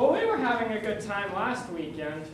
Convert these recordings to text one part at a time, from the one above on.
Well, we were having a good time last weekend.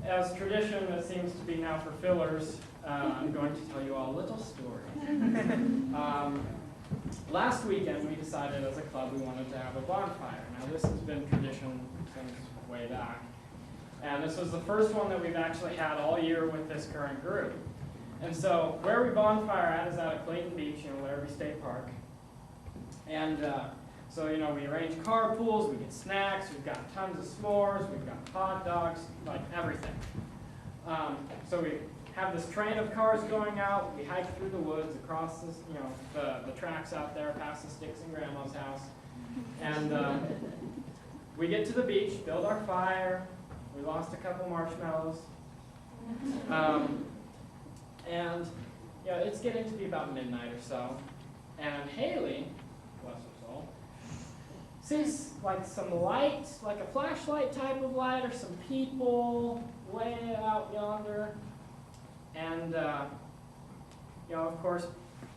As tradition, it seems to be now for fillers, I'm going to tell you all a little story. Last weekend, we decided as a club we wanted to have a bonfire. Now, this has been tradition since way back. And this was the first one that we've actually had all year with this current group. And so, where we bonfire at is out at Clayton Beach, Larrabee State Park. And so, we arrange carpools, we get snacks, we've got tons of s'mores, we've got hot dogs, like everything. So we have this train of cars going out, we hike through the woods, across this, the tracks out there, past the sticks in Grandma's house. And we get to the beach, build our fire, we lost a couple marshmallows. And it's getting to be about midnight or so. And Haley, bless her soul, sees like some light, like a flashlight type of light, or some people way out yonder. And, of course,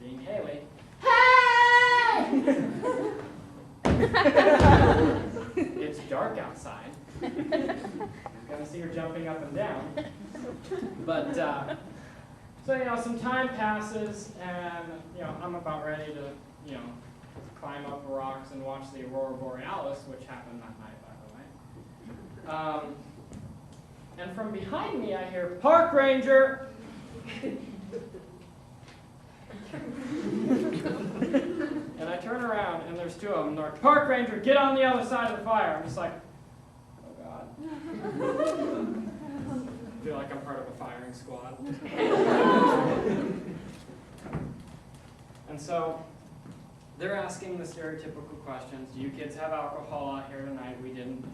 being Haley, hey! It's dark outside. You're going to see her jumping up and down. But, so, some time passes, and, I'm about ready to, climb up the rocks and watch the Aurora Borealis, which happened that night, by the way. And from behind me, I hear, "Park Ranger!" And I turn around, and there's two of them. They're like, "Park Ranger, get on the other side of the fire." I'm just like, oh, God. I feel like I'm part of a firing squad. And so they're asking the stereotypical questions. Do you kids have alcohol out here tonight? We didn't.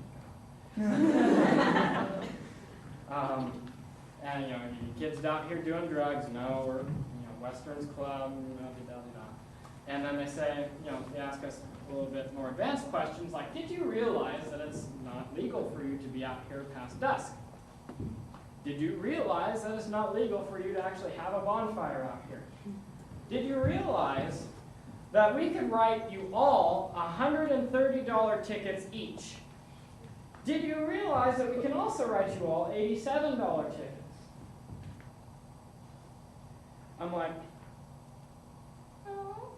And you kids out here doing drugs? No, we're Westerns Club. And then they say, they ask us a little bit more advanced questions like, did you realize that it's not legal for you to be out here past dusk? Did you realize that it's not legal for you to actually have a bonfire out here? Did you realize that we could write you all $130 tickets each? Did you realize that we can also write you all $87 tickets? I'm like, oh.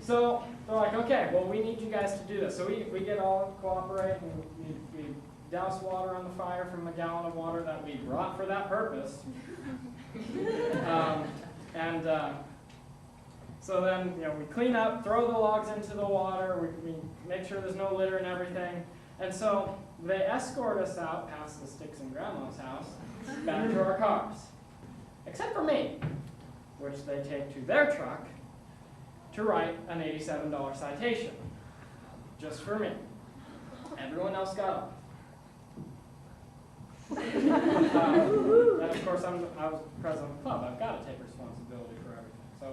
So they're like, okay, well, we need you guys to do this. So we get all cooperate, and we douse water on the fire from a gallon of water that we brought for that purpose. So then, we clean up, throw the logs into the water, we make sure there's no litter and everything. And so they escort us out past the sticks in Grandma's house, back to our cars. Except for me, which they take to their truck to write an $87 citation. Just for me. Everyone else got off. And of course, I was president of the club. I've got to take responsibility for everything. So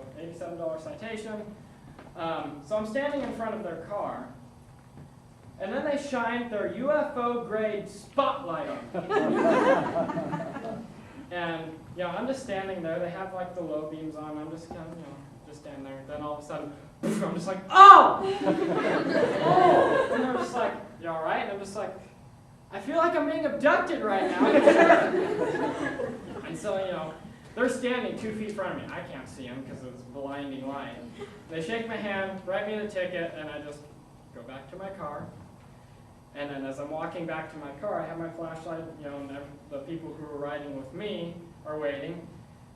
$87 citation. So I'm standing in front of their car, and then they shine their UFO-grade spotlight on me. And I'm just standing there. They have like the low beams on. I'm just kind of just standing there. Then all of a sudden, I'm just like, oh! Oh! And they're just like, you all right? And I'm just like, I feel like I'm being abducted right now. And so, they're standing 2 feet in front of me. I can't see them because it's blinding light. They shake my hand, write me the ticket, and I just go back to my car. And then as I'm walking back to my car, I have my flashlight, and the people who are riding with me are waiting.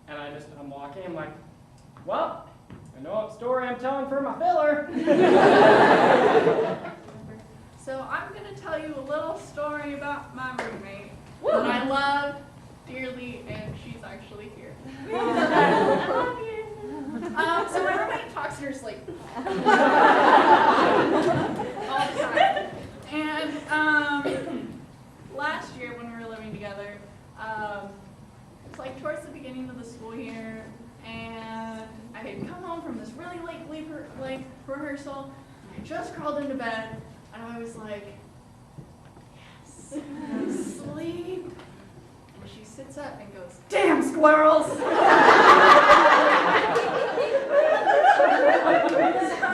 And I'm walking, I'm like, well, I know what story I'm telling for my filler. So I'm going to tell you a little story about my roommate that I love dearly, and she's actually here. I love you. So my roommate talks to her sleep all the time. And last year when we were living together, it was like towards the beginning of the school year, and I had come home from this really late Glee rehearsal. I just crawled into bed. And I was like, yes, sleep. And she sits up and goes, damn squirrels! So I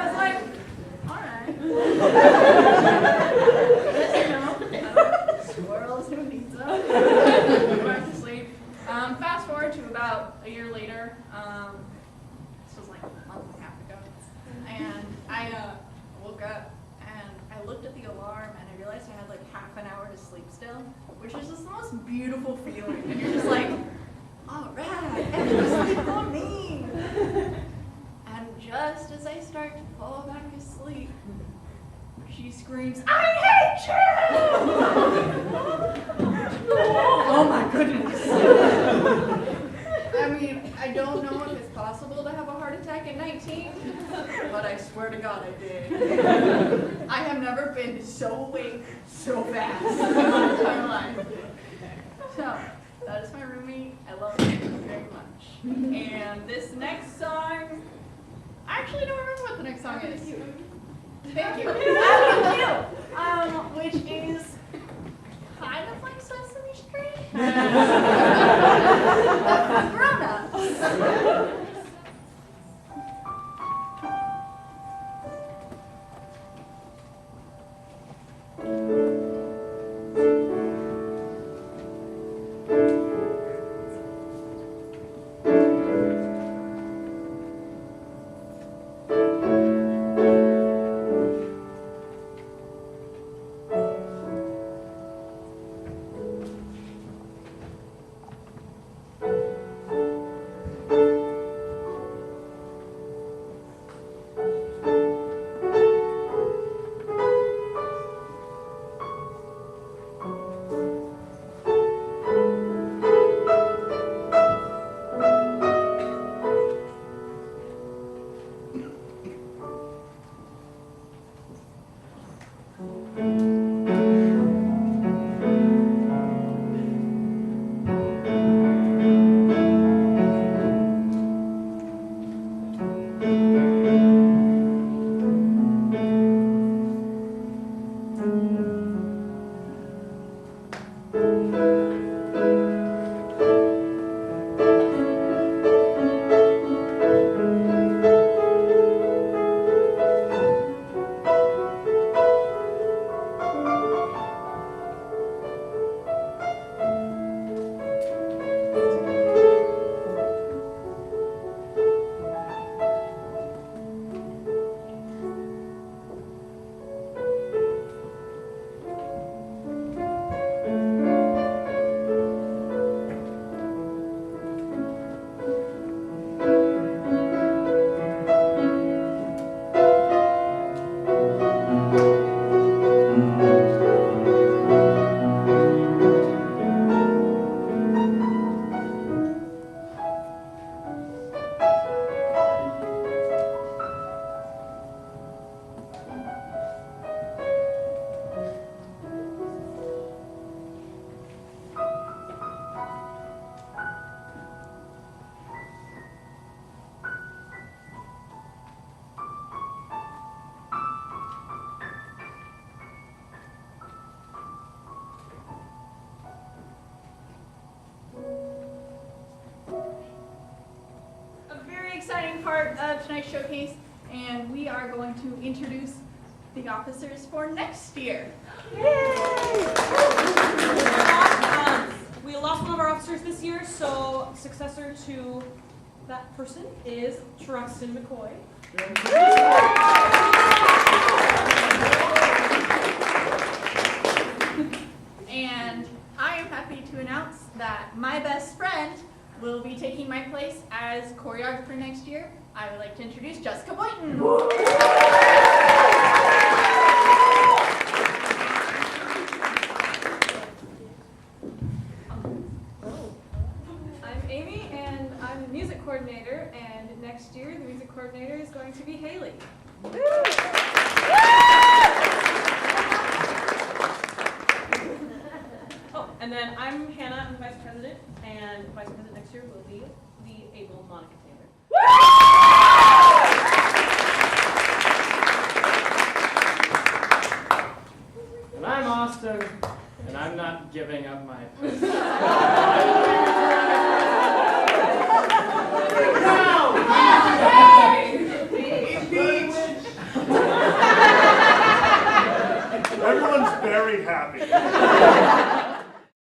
was like, all right. Squirrels who need some. Back to sleep. Fast forward to about a year later. This was like a month and a half ago. And I woke up and I looked at the alarm and I realized I had like half an hour to sleep still, which is just the most beautiful feeling. And you're just like, all right, everybody sleep on me. And just as I start to fall back asleep, she screams, I hate you! Oh my goodness. I mean, I don't know if it's possible to have a heart attack at 19, but I swear to God I did. I have never been so awake so fast in my entire life. So, that is my roommate. I love her very much. And this next song, I actually don't remember what the next song is. Thank you. Thank you. Which is kind of like Sesame Street. But for grown-ups. Exciting part of tonight's showcase, and we are going to introduce the officers for next year. Yay! We lost one of our officers this year, so successor to that person is Truxton McCoy. And I am happy to announce that my best friend will be taking my place as choreographer next year. I would like to introduce Jessica Boynton. I'm Amy, and I'm the music coordinator, and next year the music coordinator is going to be Haley. Oh, and then I'm Hannah, I'm the vice president, and vice president next year will be the able Monica Taylor. And I'm Austin, and I'm not giving up my place. very happy.